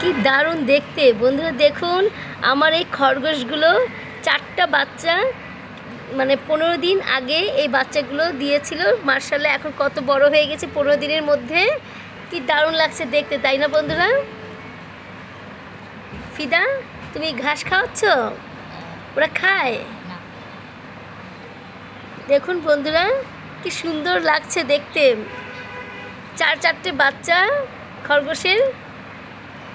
কি দারুণ দেখতে বন্ধুরা। দেখুন আমার এই খরগোশগুলো, 4টা বাচ্চা, মানে 15 দিন আগে এই বাচ্চাগুলো দিয়েছিল। মার্শাল্লাহ এখন কত বড় হয়ে গেছে 15 দিনের মধ্যে। কি দারুণ লাগছে দেখতে, তাই না বন্ধুরা? ফিদা, তুমি ঘাস খাওয়াচ্ছ? ওরা খায়? দেখুন বন্ধুরা কি সুন্দর লাগছে দেখতে। 4টে বাচ্চা খরগোশের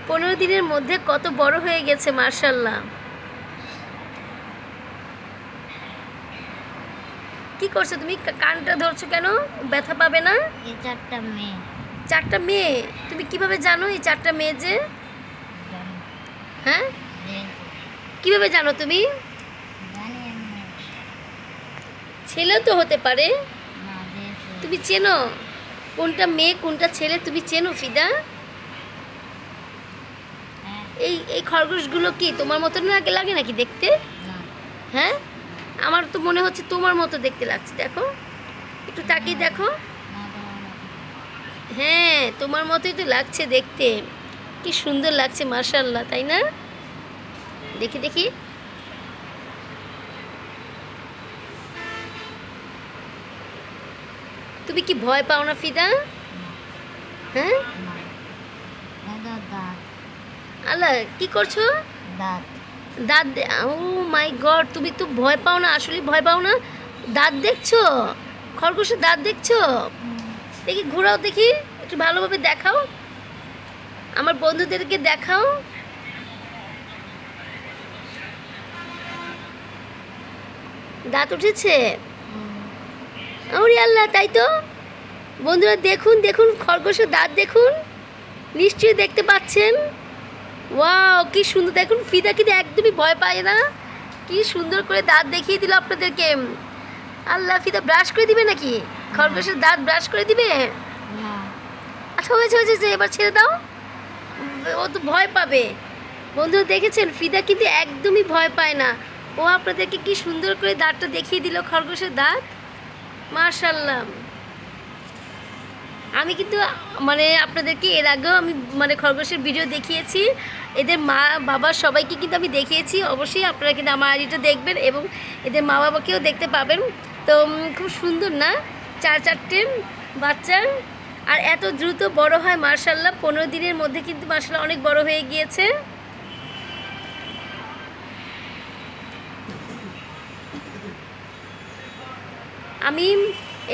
15 দিনের মধ্যে কত বড় হয়ে গেছে মার্শাল্লাহ। কি করছো তুমি? কানটা ধরছো কেন? ব্যথা পাবে না? এই 4টা মেয়ে। 4টা মেয়ে? তুমি কিভাবে জানো এই 4টা মেয়ে যে? হ্যাঁ, কিভাবে জানো তুমি? ছেলেও তো হতে পারে, তুমি চেনো কোনটা মেয়ে কোনটা ছেলে? তুমি চেনো ফিদা? এই এই খরগোশগুলো কি তোমার মতো না লাগে নাকি দেখতে? হ্যাঁ, আমার তো মনে হচ্ছে তোমার মতো দেখতে লাগছে। দেখো, একটু তাকিয়ে দেখো। হ্যাঁ, তোমার মতোই তো লাগছে দেখতে। কি সুন্দর লাগছে মাশাআল্লাহ, তাই না? দেখি দেখি। তুমি কি ভয় পাও না ফিদা? হ্যাঁ, আল্লাহ, কি করছো? দাঁত। ও মাই গড, তুমি তো ভয় পাও না, আসলে ভয় পাও না? দাঁত দেখছো? খরগোশের দাঁত দেখছো? দেখি ঘোরাও, দেখি একটু ভালোভাবে দেখাও, আমার বন্ধুদেরকে দেখাও। দাঁত উঠেছে? ওরে আল্লাহ, তাই তো বন্ধুরা, দেখুন দেখুন খরগোশের দাঁত দেখুন, নিশ্চয়ই দেখতে পাচ্ছেন। ওয়াও, কি সুন্দর। দেখুন ফিদা কিন্তু একদমই ভয় পায় না, কি সুন্দর করে দাঁত দেখিয়ে দিল আপনাদেরকে। আল্লাহ, ফিদা ব্রাশ করে দিবে নাকি? খরগোশের দাঁত ব্রাশ করে দিবে? আচ্ছা, হয়েছে হয়েছে, এবার ছেড়ে দাও, ও তো ভয় পাবে। বন্ধুরা দেখেছেন, ফিদা কিন্তু একদমই ভয় পায় না। ও আপনাদেরকে কি সুন্দর করে দাঁতটা দেখিয়ে দিল, খরগোশের দাঁত। মাশাআল্লাহ। আমি কিন্তু মানে আপনাদেরকে এর আগেও আমি মানে খরগোশের ভিডিও দেখিয়েছি, এদের মা বাবা সবাইকে কিন্তু আমি দেখিয়েছি। অবশ্যই আপনারা কিন্তু আমার আইডিটা দেখবেন এবং এদের মা বাবাকেও দেখতে পাবেন। তো খুব সুন্দর না 4টে বাচ্চা, আর এত দ্রুত বড় হয় মার্শাল্লাহ। 15 দিনের মধ্যে কিন্তু মার্শাল্লাহ অনেক বড় হয়ে গিয়েছে। আমি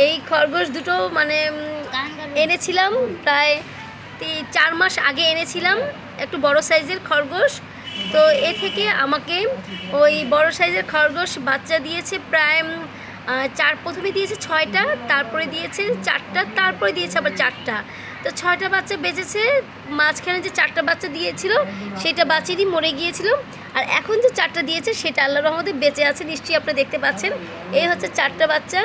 এই খরগোশ দুটো মানে এনেছিলাম প্রায় 4 মাস আগে এনেছিলাম, একটু বড় সাইজের খরগোশ। তো এ থেকে আমাকে ওই বড় সাইজের খরগোশ বাচ্চা দিয়েছে প্রায় প্রথমে দিয়েছে 6টা, তারপরে দিয়েছে 4টা, তারপরে দিয়েছে আবার 4টা। তো 6টা বাচ্চা বেঁচেছে, মাঝখানে যে 4টা বাচ্চা দিয়েছিল সেটা বাচ্চারই মরে গিয়েছিল। আর এখন যে 4টা দিয়েছে সেটা আল্লাহর রহমতে বেঁচে আছে, নিশ্চয়ই আপনারা দেখতে পাচ্ছেন। এই হচ্ছে 4টা বাচ্চা,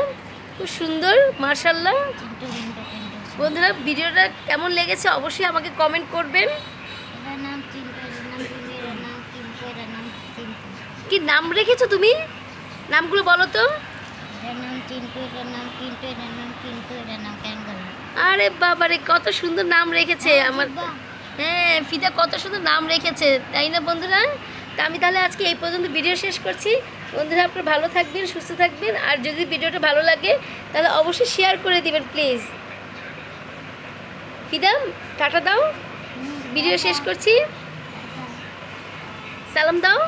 খুব সুন্দর মাশাআল্লাহ। বন্ধুরা ভিডিওটা কেমন লেগেছে অবশ্যই আমাকে কমেন্ট করবেন। কি নাম রেখেছো তুমি? নামগুলো বলো তো। আরে বাবারে, কত সুন্দর নাম রেখেছে আমার। হ্যাঁ, ফিদা কত সুন্দর নাম রেখেছে, তাই না বন্ধুরা? তা আমি তাহলে আজকে এই পর্যন্ত ভিডিও শেষ করছি। বন্ধুরা আপনারা ভালো থাকবেন, সুস্থ থাকবেন, আর যদি ভিডিওটা ভালো লাগে তাহলে অবশ্যই শেয়ার করে দিবেন প্লিজ। ফিদা, টাটা দাও, ভিডিও শেষ করছি, সালাম দাও।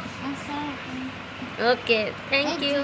ওকে, থ্যাংক ইউ।